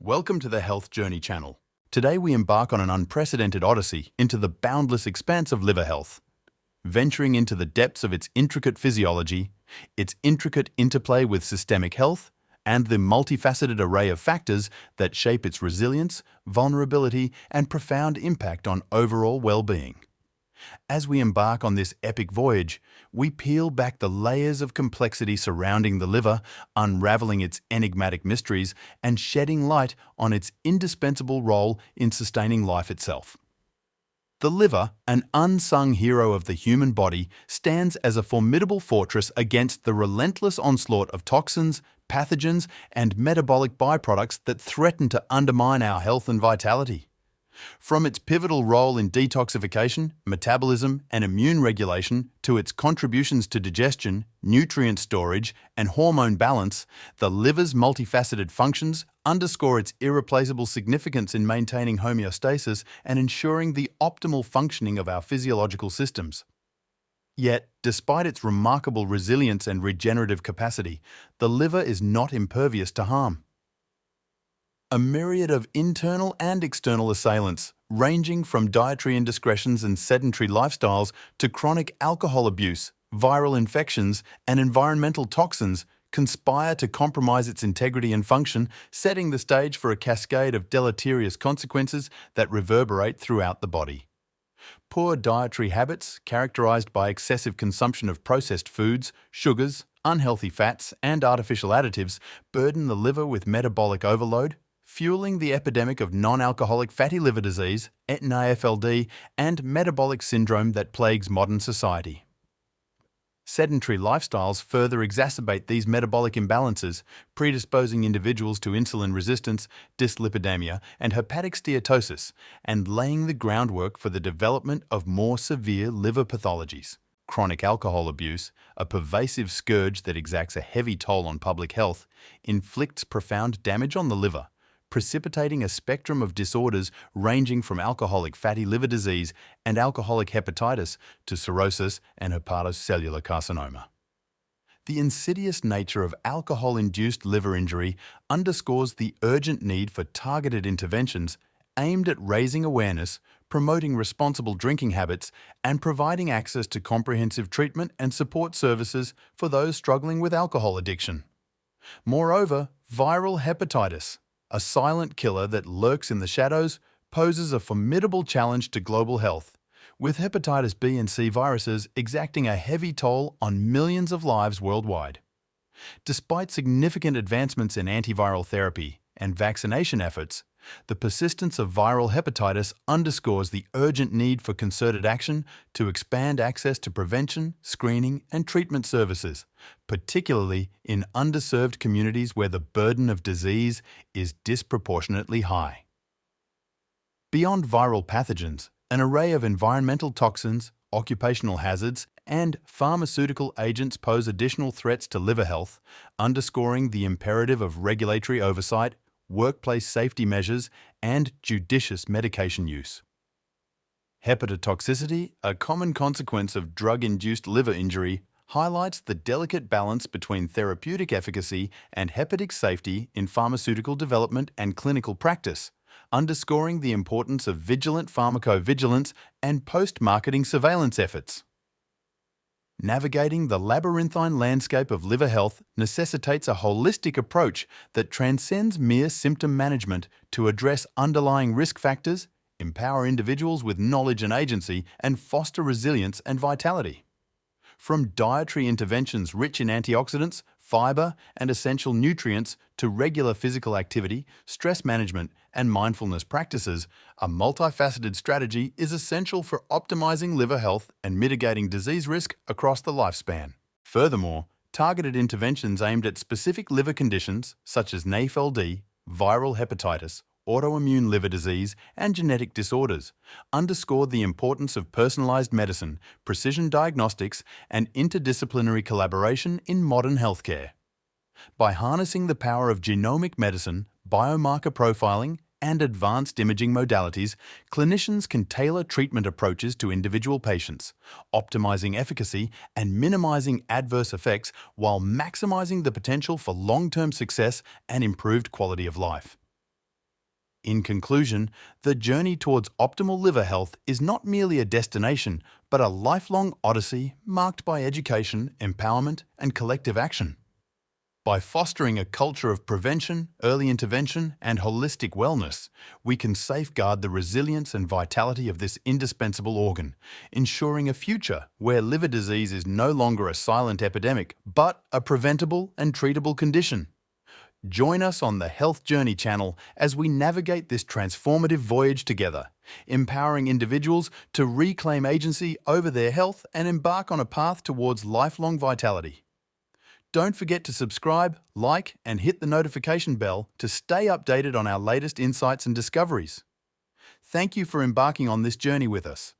Welcome to the Health Journey channel. Today we embark on an unprecedented odyssey into the boundless expanse of liver health, venturing into the depths of its intricate physiology, its intricate interplay with systemic health, and the multifaceted array of factors that shape its resilience, vulnerability, and profound impact on overall well-being. As we embark on this epic voyage, we peel back the layers of complexity surrounding the liver, unraveling its enigmatic mysteries and shedding light on its indispensable role in sustaining life itself. The liver, an unsung hero of the human body, stands as a formidable fortress against the relentless onslaught of toxins, pathogens, and metabolic byproducts that threaten to undermine our health and vitality. From its pivotal role in detoxification, metabolism, and immune regulation to its contributions to digestion, nutrient storage, and hormone balance, the liver's multifaceted functions underscore its irreplaceable significance in maintaining homeostasis and ensuring the optimal functioning of our physiological systems. Yet, despite its remarkable resilience and regenerative capacity, the liver is not impervious to harm. A myriad of internal and external assailants, ranging from dietary indiscretions and sedentary lifestyles to chronic alcohol abuse, viral infections, and environmental toxins, conspire to compromise its integrity and function, setting the stage for a cascade of deleterious consequences that reverberate throughout the body. Poor dietary habits, characterized by excessive consumption of processed foods, sugars, unhealthy fats, and artificial additives, burden the liver with metabolic overload, fueling the epidemic of non-alcoholic fatty liver disease, NAFLD, and metabolic syndrome that plagues modern society. Sedentary lifestyles further exacerbate these metabolic imbalances, predisposing individuals to insulin resistance, dyslipidemia, and hepatic steatosis, and laying the groundwork for the development of more severe liver pathologies. Chronic alcohol abuse, a pervasive scourge that exacts a heavy toll on public health, inflicts profound damage on the liver, precipitating a spectrum of disorders ranging from alcoholic fatty liver disease and alcoholic hepatitis to cirrhosis and hepatocellular carcinoma. The insidious nature of alcohol-induced liver injury underscores the urgent need for targeted interventions aimed at raising awareness, promoting responsible drinking habits, and providing access to comprehensive treatment and support services for those struggling with alcohol addiction. Moreover, viral hepatitis, a silent killer that lurks in the shadows, poses a formidable challenge to global health, with hepatitis B and C viruses exacting a heavy toll on millions of lives worldwide. Despite significant advancements in antiviral therapy and vaccination efforts, the persistence of viral hepatitis underscores the urgent need for concerted action to expand access to prevention, screening, and treatment services, particularly in underserved communities where the burden of disease is disproportionately high. Beyond viral pathogens, an array of environmental toxins, occupational hazards, and pharmaceutical agents pose additional threats to liver health, underscoring the imperative of regulatory oversight, workplace safety measures, and judicious medication use. Hepatotoxicity, a common consequence of drug-induced liver injury, highlights the delicate balance between therapeutic efficacy and hepatic safety in pharmaceutical development and clinical practice, underscoring the importance of vigilant pharmacovigilance and post-marketing surveillance efforts. Navigating the labyrinthine landscape of liver health necessitates a holistic approach that transcends mere symptom management to address underlying risk factors, empower individuals with knowledge and agency, and foster resilience and vitality. From dietary interventions rich in antioxidants, fiber, and essential nutrients to regular physical activity, stress management, and mindfulness practices, a multifaceted strategy is essential for optimizing liver health and mitigating disease risk across the lifespan. Furthermore, targeted interventions aimed at specific liver conditions such as NAFLD, viral hepatitis, autoimmune liver disease, and genetic disorders underscore the importance of personalized medicine, precision diagnostics, and interdisciplinary collaboration in modern healthcare. By harnessing the power of genomic medicine, biomarker profiling, and advanced imaging modalities, clinicians can tailor treatment approaches to individual patients, optimizing efficacy and minimizing adverse effects while maximizing the potential for long-term success and improved quality of life. In conclusion, the journey towards optimal liver health is not merely a destination, but a lifelong odyssey marked by education, empowerment, and collective action. By fostering a culture of prevention, early intervention, and holistic wellness, we can safeguard the resilience and vitality of this indispensable organ, ensuring a future where liver disease is no longer a silent epidemic, but a preventable and treatable condition. Join us on the Health Journey channel as we navigate this transformative voyage together, empowering individuals to reclaim agency over their health and embark on a path towards lifelong vitality. Don't forget to subscribe, like, and hit the notification bell to stay updated on our latest insights and discoveries. Thank you for embarking on this journey with us.